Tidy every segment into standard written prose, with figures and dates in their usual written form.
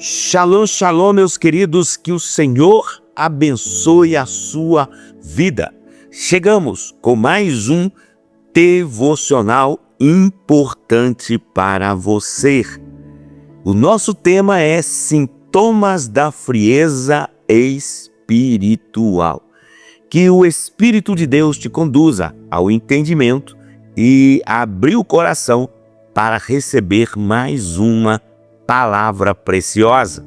Shalom, shalom, meus queridos, que o Senhor abençoe a sua vida. Chegamos com mais um devocional importante para você. O nosso tema é sintomas da frieza espiritual. Que o Espírito de Deus te conduza ao entendimento e abrir o coração para receber mais uma palavra preciosa.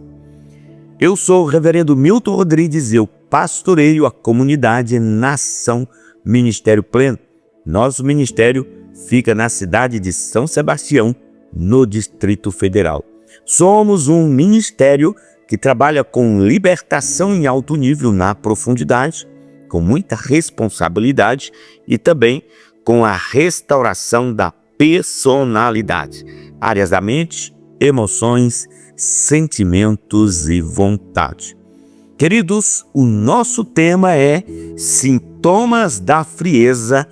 Eu sou o reverendo Milton Rodrigues e eu pastoreio a comunidade Nação Ministério Pleno. Nosso ministério fica na cidade de São Sebastião, no Distrito Federal. Somos um ministério que trabalha com libertação em alto nível na profundidade, com muita responsabilidade e também com a restauração da personalidade, áreas da mente, emoções, sentimentos e vontade. Queridos, o nosso tema é sintomas da frieza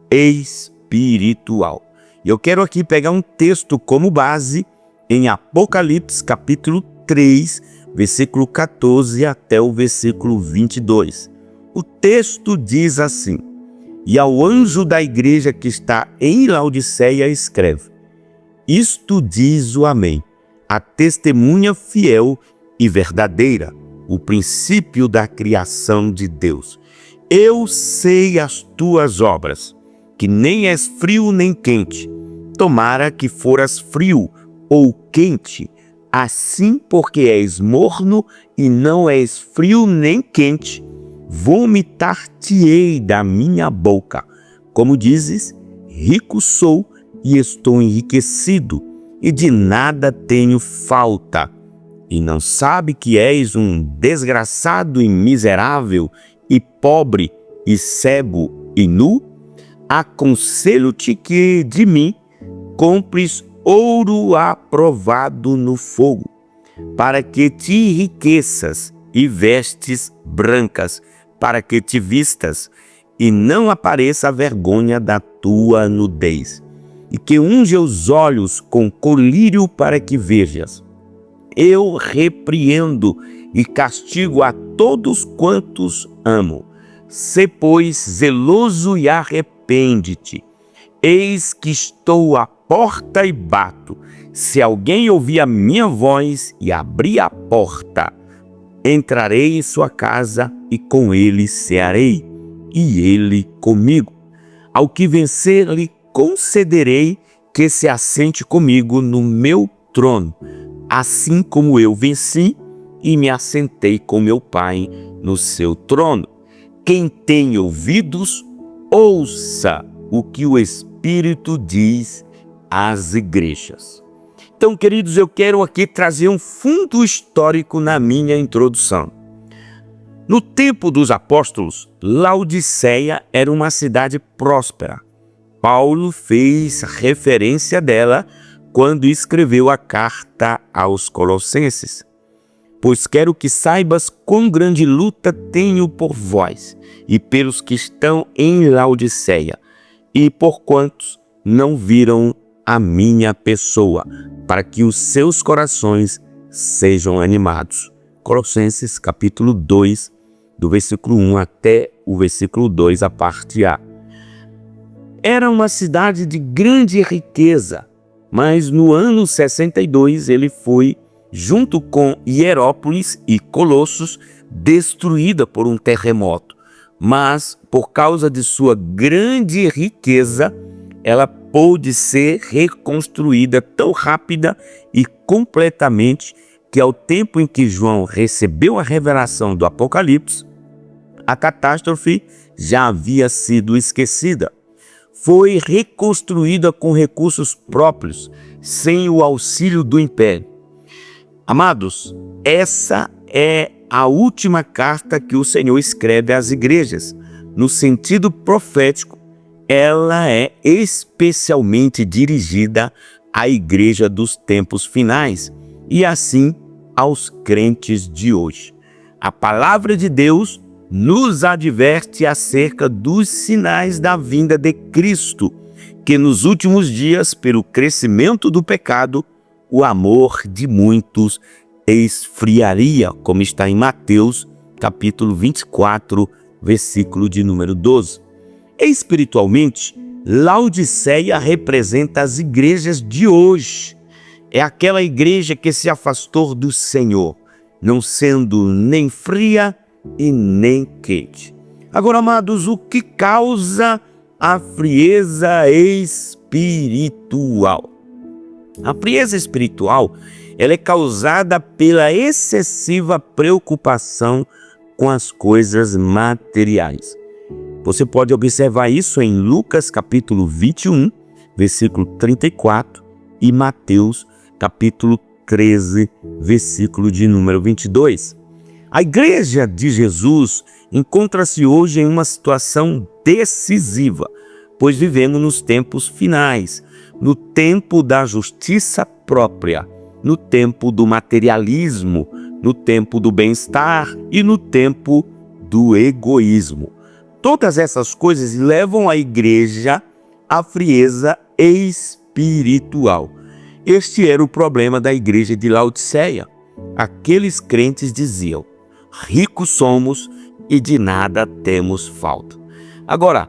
espiritual. E eu quero aqui pegar um texto como base em Apocalipse capítulo 3, versículo 14 até o versículo 22. O texto diz assim: E ao anjo da igreja que está em Laodiceia escreve: Isto diz o Amém, a testemunha fiel e verdadeira, o princípio da criação de Deus. Eu sei as tuas obras, que nem és frio nem quente. Tomara que foras frio ou quente, assim porque és morno e não és frio nem quente, vomitar-te-ei da minha boca. Como dizes, rico sou e estou enriquecido, e de nada tenho falta. E não sabe que és um desgraçado e miserável, e pobre, e cego, e nu? Aconselho-te que de mim compres ouro aprovado no fogo, para que te enriqueças, e vestes brancas, para que te vistas, e não apareça a vergonha da tua nudez. E que unge os olhos com colírio para que vejas. Eu repreendo e castigo a todos quantos amo. Sê, pois, zeloso e arrepende-te. Eis que estou à porta e bato. Se alguém ouvir a minha voz e abrir a porta, entrarei em sua casa e com ele cearei, e ele comigo. Ao que vencer, lhe concederei que se assente comigo no meu trono, assim como eu venci e me assentei com meu Pai no seu trono. Quem tem ouvidos, ouça o que o Espírito diz às igrejas. Então, queridos, eu quero aqui trazer um fundo histórico na minha introdução. No tempo dos apóstolos, Laodiceia era uma cidade próspera. Paulo fez referência dela quando escreveu a carta aos Colossenses. Pois quero que saibas quão grande luta tenho por vós e pelos que estão em Laodiceia, e por quantos não viram a minha pessoa, para que os seus corações sejam animados. Colossenses capítulo 2, do versículo 1 até o versículo 2, a parte A. Era uma cidade de grande riqueza, mas no ano 62 ele foi, junto com Hierópolis e Colossos, destruída por um terremoto. Mas, por causa de sua grande riqueza, ela pôde ser reconstruída tão rápida e completamente que, ao tempo em que João recebeu a revelação do Apocalipse, a catástrofe já havia sido esquecida. Foi reconstruída com recursos próprios, sem o auxílio do império. Amados, essa é a última carta que o Senhor escreve às igrejas. No sentido profético, ela é especialmente dirigida à igreja dos tempos finais e assim aos crentes de hoje. A palavra de Deus nos adverte acerca dos sinais da vinda de Cristo, que nos últimos dias, pelo crescimento do pecado, o amor de muitos esfriaria, como está em Mateus, capítulo 24, versículo de número 12. Espiritualmente, Laodiceia representa as igrejas de hoje. É aquela igreja que se afastou do Senhor, não sendo nem fria e nem quente. Agora, amados, o que causa a frieza espiritual? A frieza espiritual, ela é causada pela excessiva preocupação com as coisas materiais. Você pode observar isso em Lucas capítulo 21, versículo 34 e Mateus capítulo 13, versículo de número 22. A igreja de Jesus encontra-se hoje em uma situação decisiva, pois vivemos nos tempos finais, no tempo da justiça própria, no tempo do materialismo, no tempo do bem-estar e no tempo do egoísmo. Todas essas coisas levam a igreja à frieza espiritual. Este era o problema da igreja de Laodiceia. Aqueles crentes diziam: ricos somos e de nada temos falta. Agora,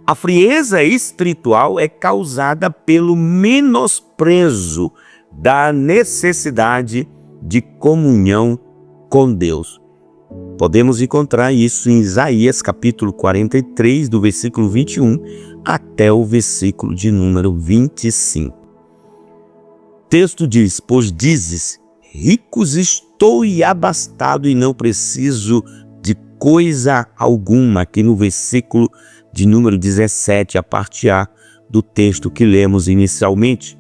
a frieza espiritual é causada pelo menosprezo da necessidade de comunhão com Deus. Podemos encontrar isso em Isaías capítulo 43, do versículo 21 até o versículo de número 25. O texto diz: pois dizes, ricos estou e abastado e não preciso de coisa alguma, aqui no versículo de número 17, a parte A do texto que lemos inicialmente.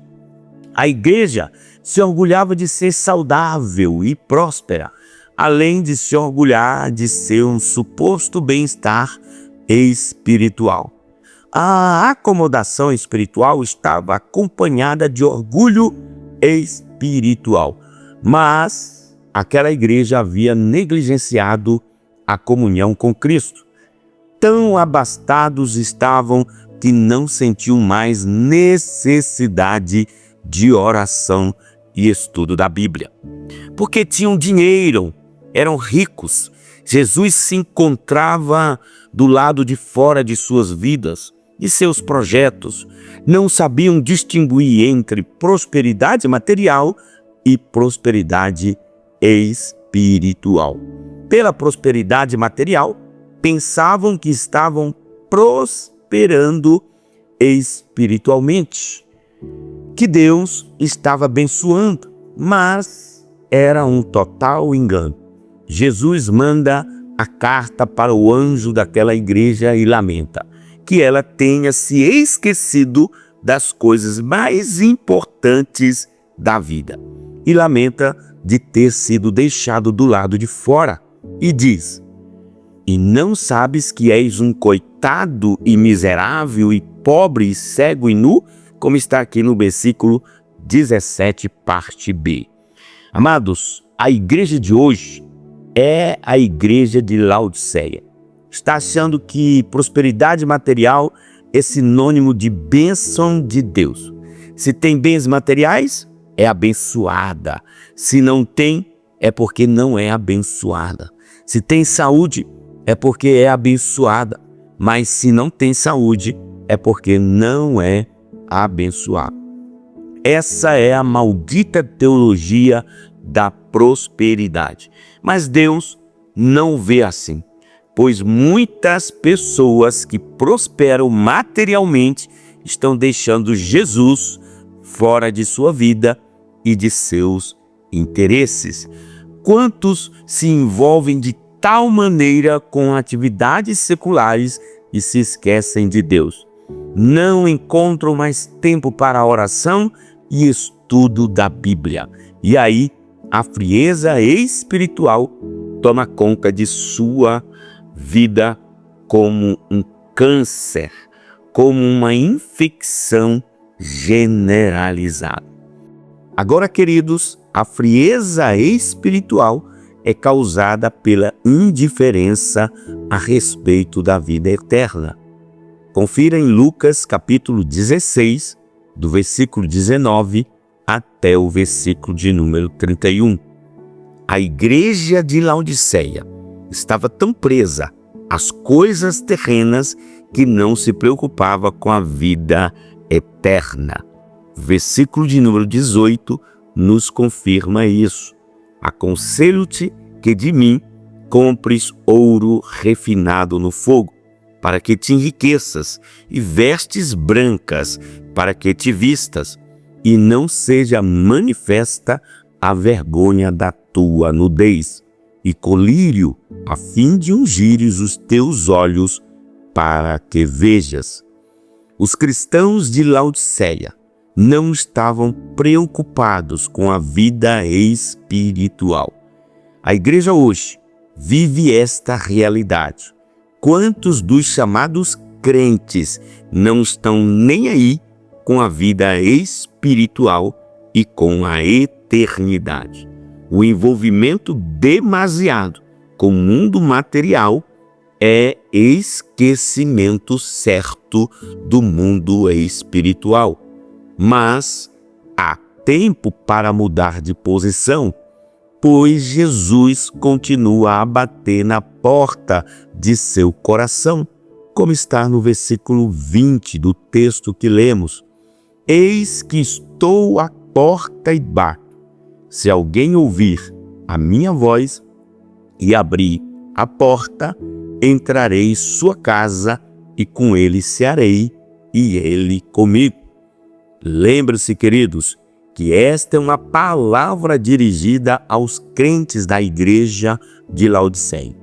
A igreja se orgulhava de ser saudável e próspera, além de se orgulhar de ser um suposto bem-estar espiritual. A acomodação espiritual estava acompanhada de orgulho espiritual, mas aquela igreja havia negligenciado a comunhão com Cristo. Tão abastados estavam que não sentiam mais necessidade de oração e estudo da Bíblia, porque tinham dinheiro, eram ricos. Jesus se encontrava do lado de fora de suas vidas e seus projetos. Não sabiam distinguir entre prosperidade material e prosperidade espiritual. Pela prosperidade material, pensavam que estavam prosperando espiritualmente, que Deus estava abençoando, mas era um total engano. Jesus manda a carta para o anjo daquela igreja e lamenta que ela tenha se esquecido das coisas mais importantes da vida. E lamenta de ter sido deixado do lado de fora. E diz: e não sabes que és um coitado e miserável e pobre e cego e nu? Como está aqui no versículo 17, parte B. Amados, a igreja de hoje é a igreja de Laodiceia. Está achando que prosperidade material é sinônimo de bênção de Deus. Se tem bens materiais, é abençoada. Se não tem, é porque não é abençoada. Se tem saúde, é porque é abençoada. Mas se não tem saúde, é porque não é abençoada. Essa é a maldita teologia da prosperidade. Mas Deus não vê assim, pois muitas pessoas que prosperam materialmente estão deixando Jesus fora de sua vida e de seus interesses. Quantos se envolvem de tal maneira com atividades seculares e se esquecem de Deus? Não encontram mais tempo para a oração e estudo da Bíblia. E aí, a frieza espiritual toma conta de sua vida como um câncer, como uma infecção generalizada. Agora, queridos, a frieza espiritual é causada pela indiferença a respeito da vida eterna. Confira em Lucas capítulo 16, do versículo 19 até o versículo de número 31. A igreja de Laodiceia estava tão presa às coisas terrenas que não se preocupava com a vida eterna. Versículo de número 18 nos confirma isso. Aconselho-te que de mim compres ouro refinado no fogo, para que te enriqueças, e vestes brancas, para que te vistas, e não seja manifesta a vergonha da tua nudez, e colírio, a fim de ungires os teus olhos, para que vejas. Os cristãos de Laodiceia não estavam preocupados com a vida espiritual. A igreja hoje vive esta realidade. Quantos dos chamados crentes não estão nem aí com a vida espiritual e com a eternidade? O envolvimento demasiado com o mundo material é esquecimento certo do mundo espiritual. Mas há tempo para mudar de posição, pois Jesus continua a bater na porta de seu coração, como está no versículo 20 do texto que lemos. Eis que estou à porta e bato. Se alguém ouvir a minha voz e abrir a porta, entrarei em sua casa e com ele cearei e ele comigo. Lembre-se, queridos, que esta é uma palavra dirigida aos crentes da igreja de Laodiceia.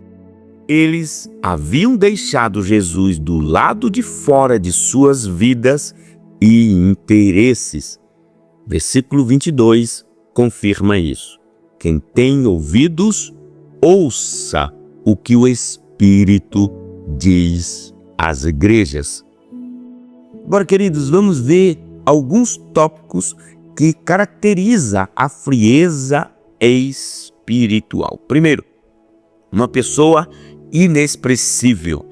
Eles haviam deixado Jesus do lado de fora de suas vidas e interesses. Versículo 22 confirma isso. Quem tem ouvidos, ouça o que o Espírito diz às igrejas. Agora, queridos, vamos ver alguns tópicos que caracterizam a frieza espiritual. Primeiro, uma pessoa inexpressível.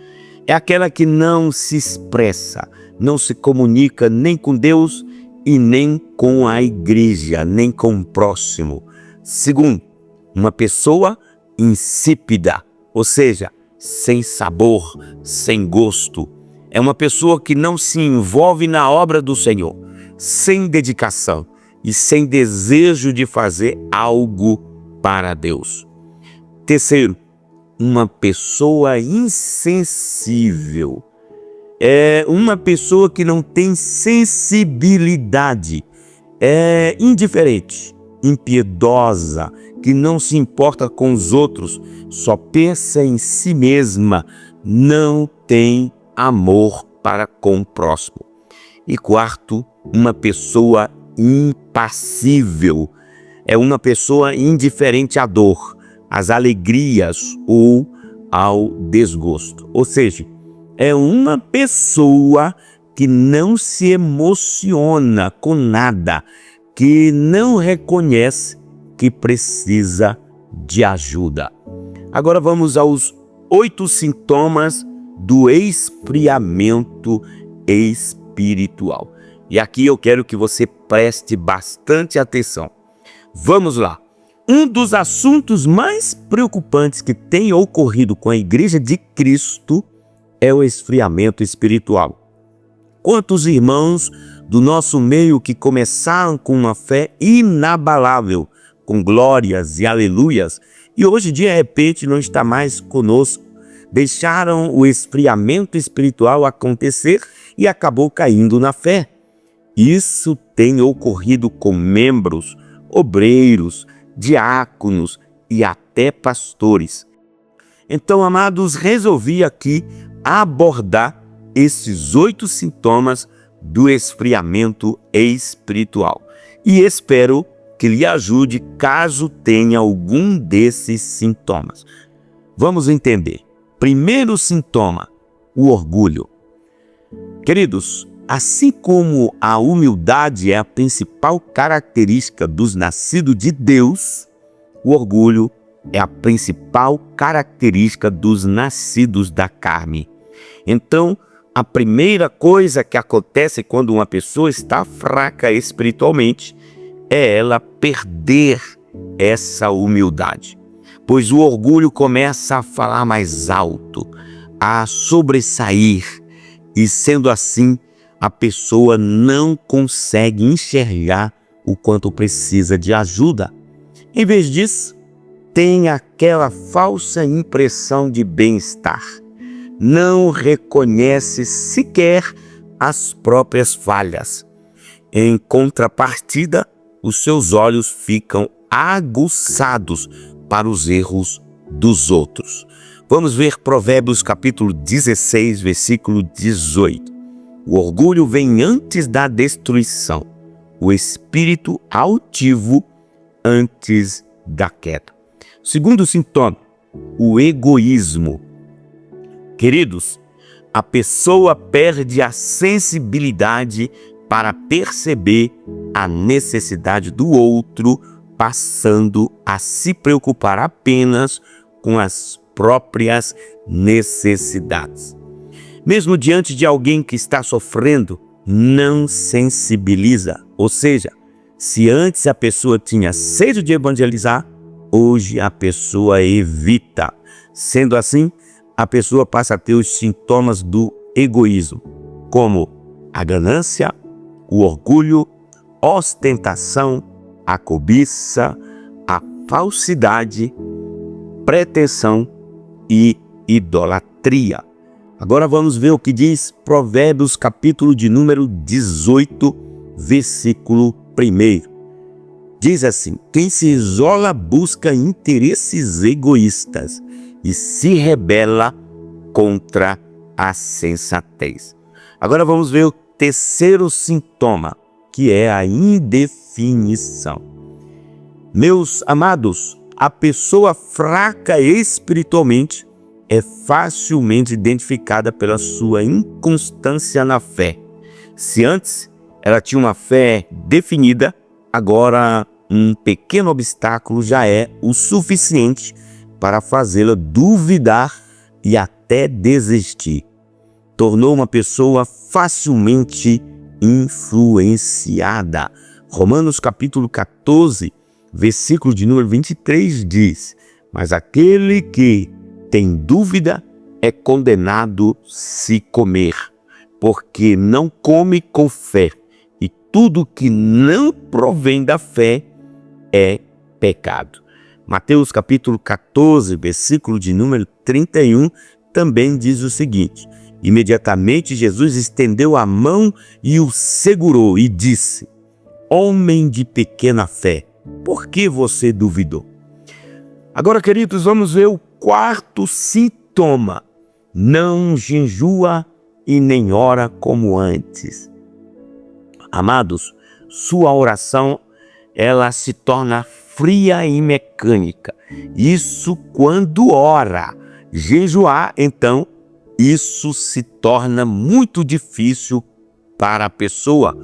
É aquela que não se expressa, não se comunica nem com Deus e nem com a igreja, nem com o próximo. Segundo, uma pessoa insípida, ou seja, sem sabor, sem gosto. É uma pessoa que não se envolve na obra do Senhor, sem dedicação e sem desejo de fazer algo para Deus. Terceiro, uma pessoa insensível. É uma pessoa que não tem sensibilidade, é indiferente, impiedosa, que não se importa com os outros, só pensa em si mesma, não tem amor para com o próximo. E quarto, uma pessoa impassível. É uma pessoa indiferente à dor, às alegrias ou ao desgosto. Ou seja, é uma pessoa que não se emociona com nada, que não reconhece que precisa de ajuda. Agora vamos aos 8 sintomas do esfriamento espiritual. E aqui eu quero que você preste bastante atenção. Vamos lá. Um dos assuntos mais preocupantes que tem ocorrido com a Igreja de Cristo é o esfriamento espiritual. Quantos irmãos do nosso meio que começaram com uma fé inabalável, com glórias e aleluias, e hoje de repente não está mais conosco, deixaram o esfriamento espiritual acontecer e acabou caindo na fé. Isso tem ocorrido com membros, obreiros, diáconos e até pastores. Então, amados, resolvi aqui abordar esses 8 sintomas do esfriamento espiritual. E espero que lhe ajude caso tenha algum desses sintomas. Vamos entender. Primeiro sintoma, o orgulho. Queridos, assim como a humildade é a principal característica dos nascidos de Deus, o orgulho é a principal característica dos nascidos da carne. Então, a primeira coisa que acontece quando uma pessoa está fraca espiritualmente é ela perder essa humildade, pois o orgulho começa a falar mais alto, a sobressair, e sendo assim, a pessoa não consegue enxergar o quanto precisa de ajuda. Em vez disso, tem aquela falsa impressão de bem-estar. Não reconhece sequer as próprias falhas. Em contrapartida, os seus olhos ficam aguçados para os erros dos outros. Vamos ver Provérbios capítulo 16, versículo 18. O orgulho vem antes da destruição, o espírito altivo antes da queda. Segundo sintoma, o egoísmo. Queridos, a pessoa perde a sensibilidade para perceber a necessidade do outro, passando a se preocupar apenas com as próprias necessidades. Mesmo diante de alguém que está sofrendo, não sensibiliza. Ou seja, se antes a pessoa tinha sede de evangelizar, hoje a pessoa evita. Sendo assim, a pessoa passa a ter os sintomas do egoísmo, como a ganância, o orgulho, ostentação, a cobiça, a falsidade, pretensão e idolatria. Agora vamos ver o que diz Provérbios capítulo de número 18, versículo 1. Diz assim: quem se isola busca interesses egoístas e se rebela contra a sensatez. Agora vamos ver o terceiro sintoma, que é a indefinição. Meus amados, a pessoa fraca espiritualmente é facilmente identificada pela sua inconstância na fé. Se antes ela tinha uma fé definida, agora um pequeno obstáculo já é o suficiente para fazê-la duvidar e até desistir. Tornou uma pessoa facilmente influenciada. Romanos capítulo 14, versículo de número 23 diz: mas aquele que tem dúvida é condenado se comer, porque não come com fé, e tudo que não provém da fé é pecado. Mateus capítulo 14, versículo de número 31, também diz o seguinte: imediatamente Jesus estendeu a mão e o segurou e disse: homem de pequena fé, por que você duvidou? Agora, queridos, vamos ver o quarto sintoma: não jejua e nem ora como antes. Amados, sua oração ela se torna fria e mecânica. Isso quando ora. Jejuar, então, isso se torna muito difícil para a pessoa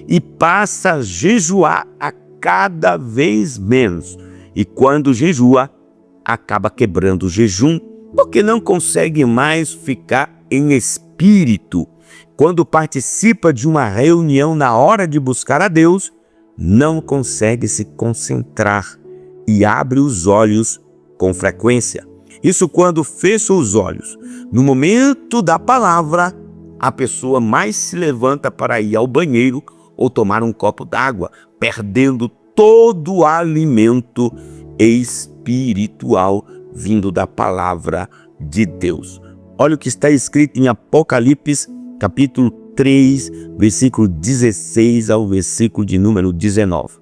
e passa a jejuar a cada vez menos. E quando jejua, acaba quebrando o jejum, porque não consegue mais ficar em espírito. Quando participa de uma reunião na hora de buscar a Deus, não consegue se concentrar e abre os olhos com frequência. Isso quando fecha os olhos. No momento da palavra, a pessoa mais se levanta para ir ao banheiro ou tomar um copo d'água, perdendo todo o alimento espiritual vindo da palavra de Deus. Olha o que está escrito em Apocalipse, capítulo 3, versículo 16 ao versículo de número 19.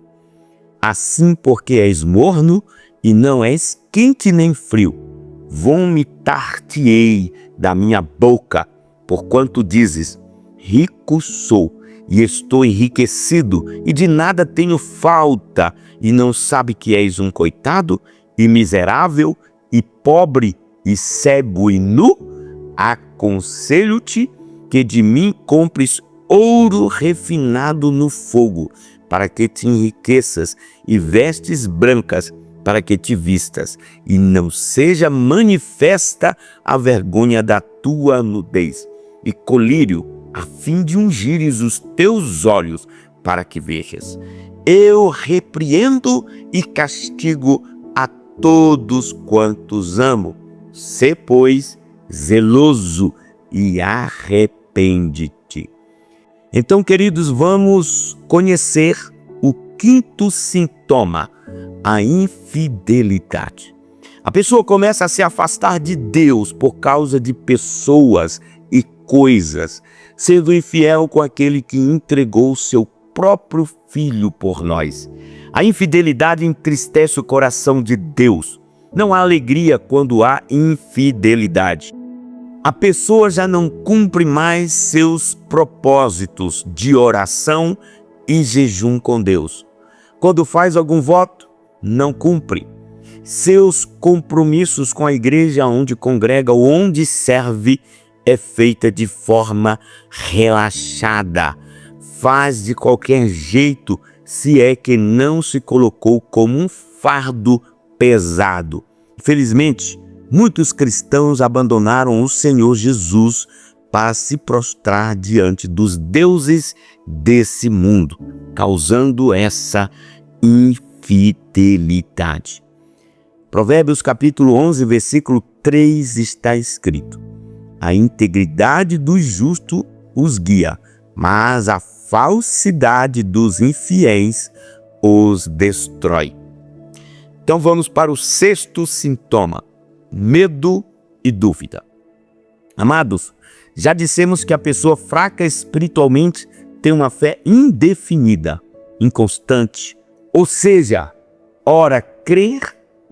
Assim, porque és morno e não és quente nem frio, vomitar-te-ei da minha boca, porquanto dizes: rico sou e estou enriquecido e de nada tenho falta, e não sabe que és um coitado e miserável e pobre e cego e nu? Aconselho-te que de mim compres ouro refinado no fogo, para que te enriqueças, e vestes brancas, para que te vistas, e não seja manifesta a vergonha da tua nudez, e colírio, a fim de ungires os teus olhos, para que vejas. Eu repreendo e castigo a todos quantos amo. Sê, pois, zeloso e arrepende-te. Então, queridos, vamos conhecer o quinto sintoma, a infidelidade. A pessoa começa a se afastar de Deus por causa de pessoas e coisas, sendo infiel com aquele que entregou seu próprio filho por nós. A infidelidade entristece o coração de Deus. Não há alegria quando há infidelidade. A pessoa já não cumpre mais seus propósitos de oração e jejum com Deus. Quando faz algum voto, não cumpre. Seus compromissos com a igreja onde congrega ou onde serve é feita de forma relaxada. Faz de qualquer jeito, se é que não se colocou como um fardo pesado. Infelizmente, muitos cristãos abandonaram o Senhor Jesus para se prostrar diante dos deuses desse mundo, causando essa infidelidade. Provérbios capítulo 11, versículo 3 está escrito: a integridade do justo os guia, mas a falsidade dos infiéis os destrói. Então vamos para o sexto sintoma: medo e dúvida. Amados, já dissemos que a pessoa fraca espiritualmente tem uma fé indefinida, inconstante, ou seja, ora crer,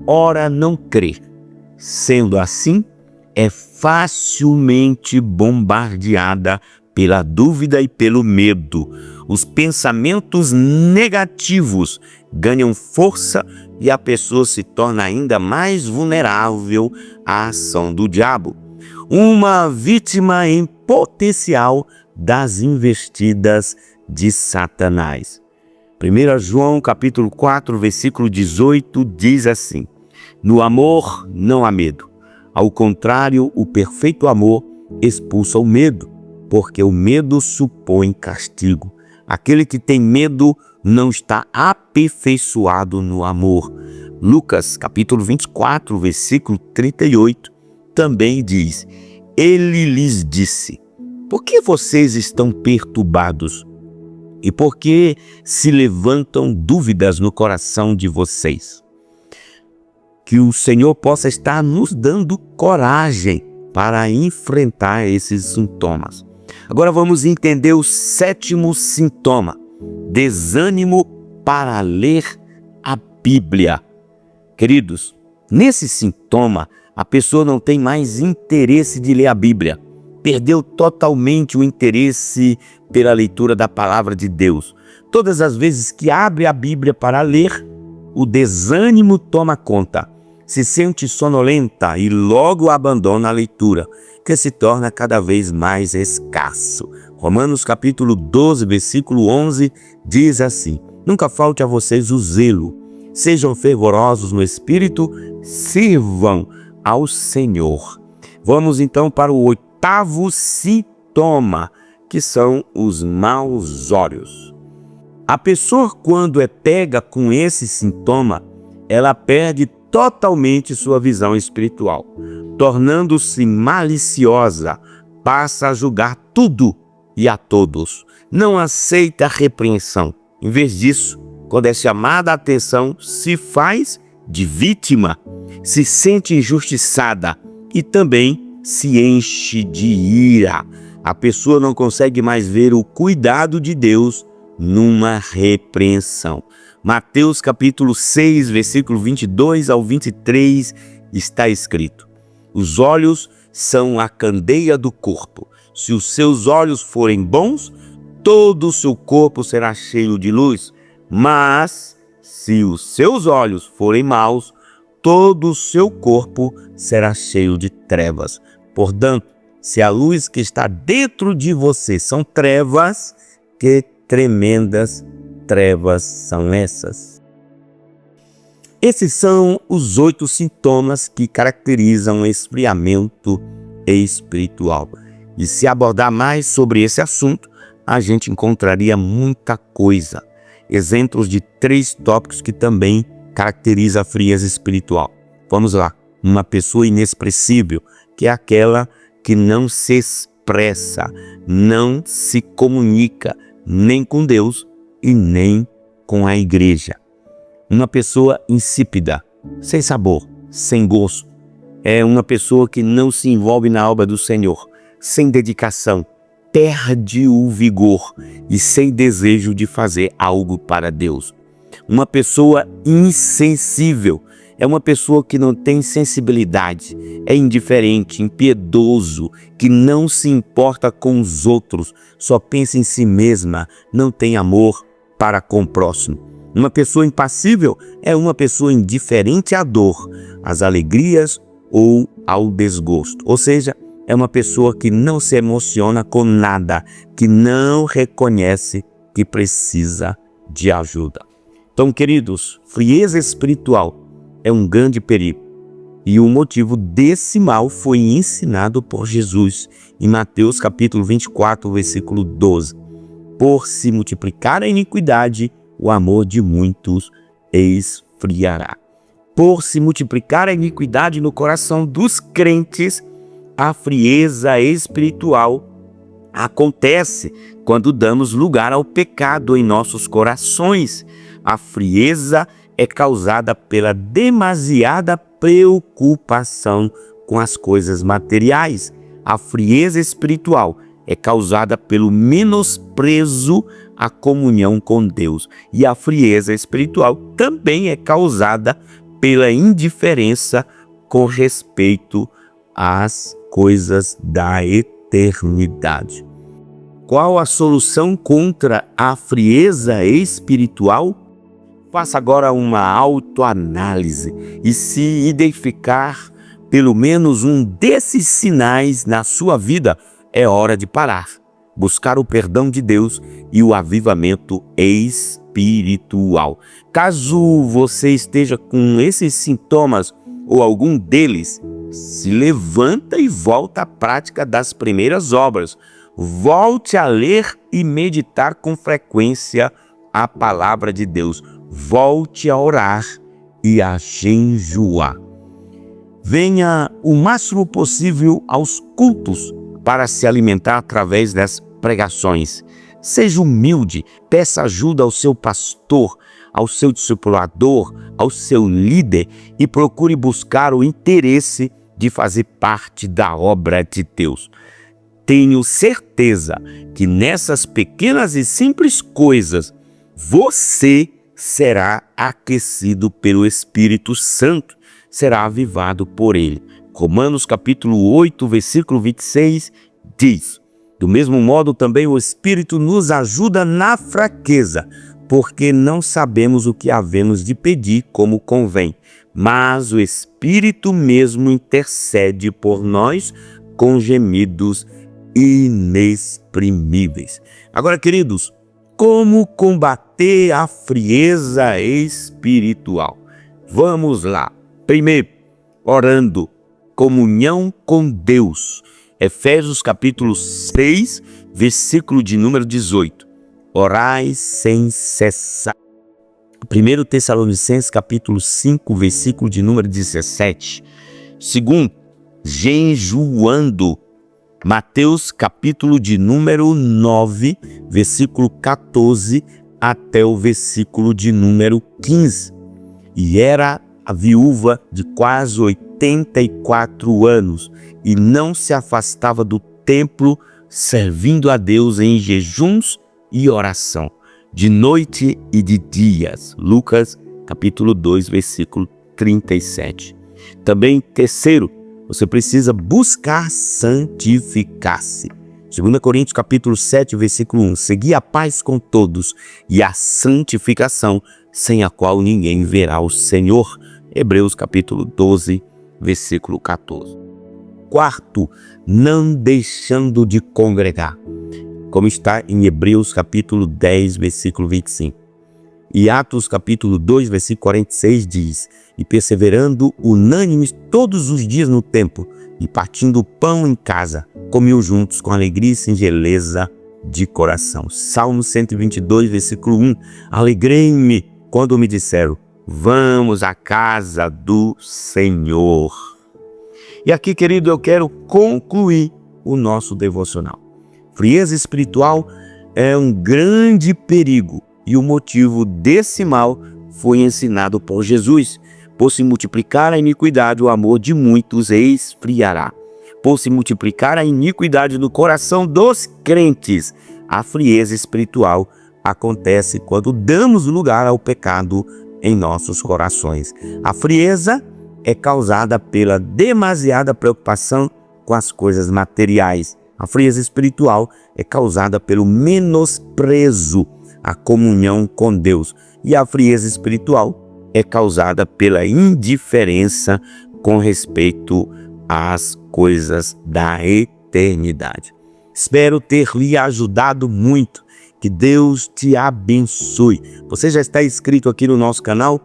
ora não crer. Sendo assim, é facilmente bombardeada pela dúvida e pelo medo. Os pensamentos negativos ganham força e a pessoa se torna ainda mais vulnerável à ação do diabo. Uma vítima em potencial das investidas de Satanás. 1 João capítulo 4, versículo 18 diz assim: no amor não há medo. Ao contrário, o perfeito amor expulsa o medo, porque o medo supõe castigo. Aquele que tem medo não está aperfeiçoado no amor. Lucas capítulo 24, versículo 38 também diz: ele lhes disse: por que vocês estão perturbados? E por que se levantam dúvidas no coração de vocês? Que o Senhor possa estar nos dando coragem para enfrentar esses sintomas. Agora vamos entender o sétimo sintoma: desânimo para ler a Bíblia. Queridos, nesse sintoma, a pessoa não tem mais interesse de ler a Bíblia. Perdeu totalmente o interesse pela leitura da palavra de Deus. Todas as vezes que abre a Bíblia para ler, o desânimo toma conta. Se sente sonolenta e logo abandona a leitura, que se torna cada vez mais escasso. Romanos capítulo 12, versículo 11 diz assim: nunca falte a vocês o zelo, sejam fervorosos no espírito, sirvam ao Senhor. Vamos então para o oitavo sintoma, que são os maus olhos. A pessoa, quando é pega com esse sintoma, ela perde totalmente sua visão espiritual, tornando-se maliciosa, passa a julgar tudo e a todos, não aceita a repreensão. Em vez disso, quando é chamada a atenção, se faz de vítima, se sente injustiçada e também se enche de ira. A pessoa não consegue mais ver o cuidado de Deus numa repreensão. Mateus capítulo 6, versículo 22 ao 23 está escrito: os olhos são a candeia do corpo. Se os seus olhos forem bons, todo o seu corpo será cheio de luz. Mas se os seus olhos forem maus, todo o seu corpo será cheio de trevas. Portanto, se a luz que está dentro de você são trevas, que tremendas trevas são essas? Esses são os 8 sintomas que caracterizam o esfriamento espiritual. E se abordar mais sobre esse assunto, a gente encontraria muita coisa. exemplos de 3 tópicos que também caracterizam a frieza espiritual. Vamos lá. Uma pessoa inexpressível, que é aquela que não se expressa, não se comunica nem com Deus e nem com a igreja. Uma pessoa insípida, sem sabor, sem gosto. É uma pessoa que não se envolve na obra do Senhor, sem dedicação, perde o vigor e sem desejo de fazer algo para Deus. Uma pessoa insensível é uma pessoa que não tem sensibilidade, é indiferente, impiedoso, que não se importa com os outros, só pensa em si mesma, não tem amor para com o próximo. Uma pessoa impassível é uma pessoa indiferente à dor, às alegrias ou ao desgosto. Ou seja, é uma pessoa que não se emociona com nada, que não reconhece que precisa de ajuda. Então, queridos, frieza espiritual é um grande perigo. E o motivo desse mal foi ensinado por Jesus em Mateus capítulo 24, versículo 12. Por se multiplicar a iniquidade, o amor de muitos esfriará. Por se multiplicar a iniquidade no coração dos crentes, a frieza espiritual acontece quando damos lugar ao pecado em nossos corações. A frieza é causada pela demasiada preocupação com as coisas materiais. A frieza espiritual é causada pelo menosprezo à comunhão com Deus. E a frieza espiritual também é causada pela indiferença com respeito às coisas da eternidade. Qual a solução contra a frieza espiritual? Faça agora uma autoanálise e se identificar pelo menos um desses sinais na sua vida, é hora de parar, buscar o perdão de Deus e o avivamento espiritual. Caso você esteja com esses sintomas ou algum deles, se levanta e volta à prática das primeiras obras. Volte a ler e meditar com frequência a palavra de Deus. Volte a orar e a jejuar. Venha o máximo possível aos cultos para se alimentar através das pregações. Seja humilde, peça ajuda ao seu pastor, ao seu discipulador, ao seu líder e procure buscar o interesse de fazer parte da obra de Deus. Tenho certeza que nessas pequenas e simples coisas você será aquecido pelo Espírito Santo, será avivado por ele. Romanos capítulo 8, versículo 26 diz: do mesmo modo também o Espírito nos ajuda na fraqueza, porque não sabemos o que havemos de pedir como convém, mas o Espírito mesmo intercede por nós com gemidos inexprimíveis. Agora, queridos, como combater a frieza espiritual? Vamos lá. Primeiro, orando, comunhão com Deus. Efésios capítulo 6, versículo de número 18. Orai sem cessar. 1 Tessalonicenses capítulo 5, versículo de número 17. Segundo, jejuando. Mateus capítulo de número 9, versículo 14 até o versículo de número 15. E era a viúva de quase 84 anos e não se afastava do templo, servindo a Deus em jejuns e oração, de noite e de dias. Lucas capítulo 2, versículo 37. Também, terceiro, você precisa buscar santificar-se. 2 Coríntios capítulo 7, versículo 1. Segui a paz com todos e a santificação, sem a qual ninguém verá o Senhor. Hebreus capítulo 12, versículo 14. Quarto, não deixando de congregar, como está em Hebreus capítulo 10, versículo 25. E Atos capítulo 2, versículo 46 diz: e perseverando unânimes todos os dias no templo, e partindo o pão em casa, comiam juntos com alegria e singeleza de coração. Salmo 122, versículo 1. Alegrei-me quando me disseram: vamos à casa do Senhor. E aqui, querido, eu quero concluir o nosso devocional. Frieza espiritual é um grande perigo e o motivo desse mal foi ensinado por Jesus. Por se multiplicar a iniquidade, o amor de muitos esfriará. Por se multiplicar a iniquidade no coração dos crentes, a frieza espiritual acontece quando damos lugar ao pecado em nossos corações. A frieza é causada pela demasiada preocupação com as coisas materiais. A frieza espiritual é causada pelo menosprezo à comunhão com Deus. E a frieza espiritual é causada pela indiferença com respeito às coisas da eternidade. Espero ter lhe ajudado muito. Que Deus te abençoe. Você já está inscrito aqui no nosso canal?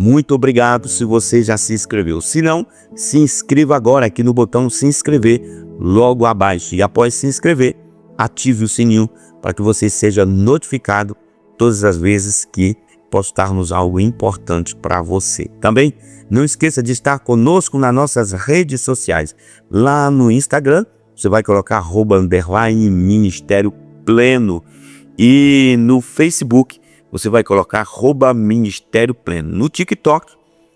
Muito obrigado se você já se inscreveu. Se não, se inscreva agora aqui no botão se inscrever logo abaixo. E após se inscrever, ative o sininho para que você seja notificado todas as vezes que postarmos algo importante para você. Também não esqueça de estar conosco nas nossas redes sociais. Lá no Instagram, você vai colocar @Ministério Pleno. E no Facebook, você vai colocar @Ministério Pleno. No TikTok,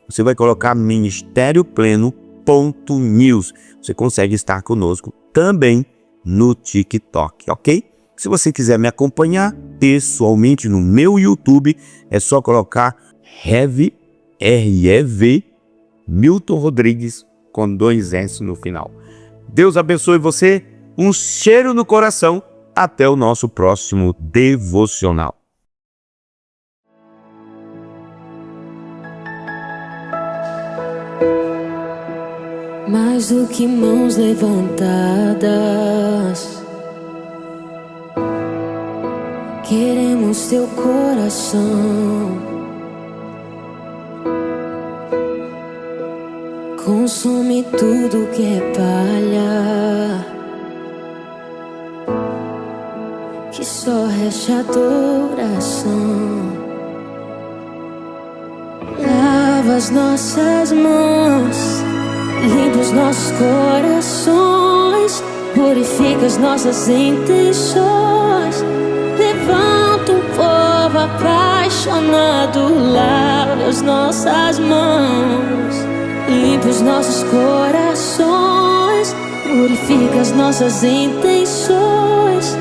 você vai colocar ministériopleno.news. Você consegue estar conosco também no TikTok, ok? Se você quiser me acompanhar pessoalmente no meu YouTube, é só colocar REV Milton Rodrigues com 2 S no final. Deus abençoe você, um cheiro no coração, até o nosso próximo devocional. Mais do que mãos levantadas, queremos teu coração. Consome tudo que é palha, que só reste adoração. Lava as nossas mãos, limpa os nossos corações, purifica as nossas intenções. Levanta um povo apaixonado, lava as nossas mãos, limpa os nossos corações, purifica as nossas intenções.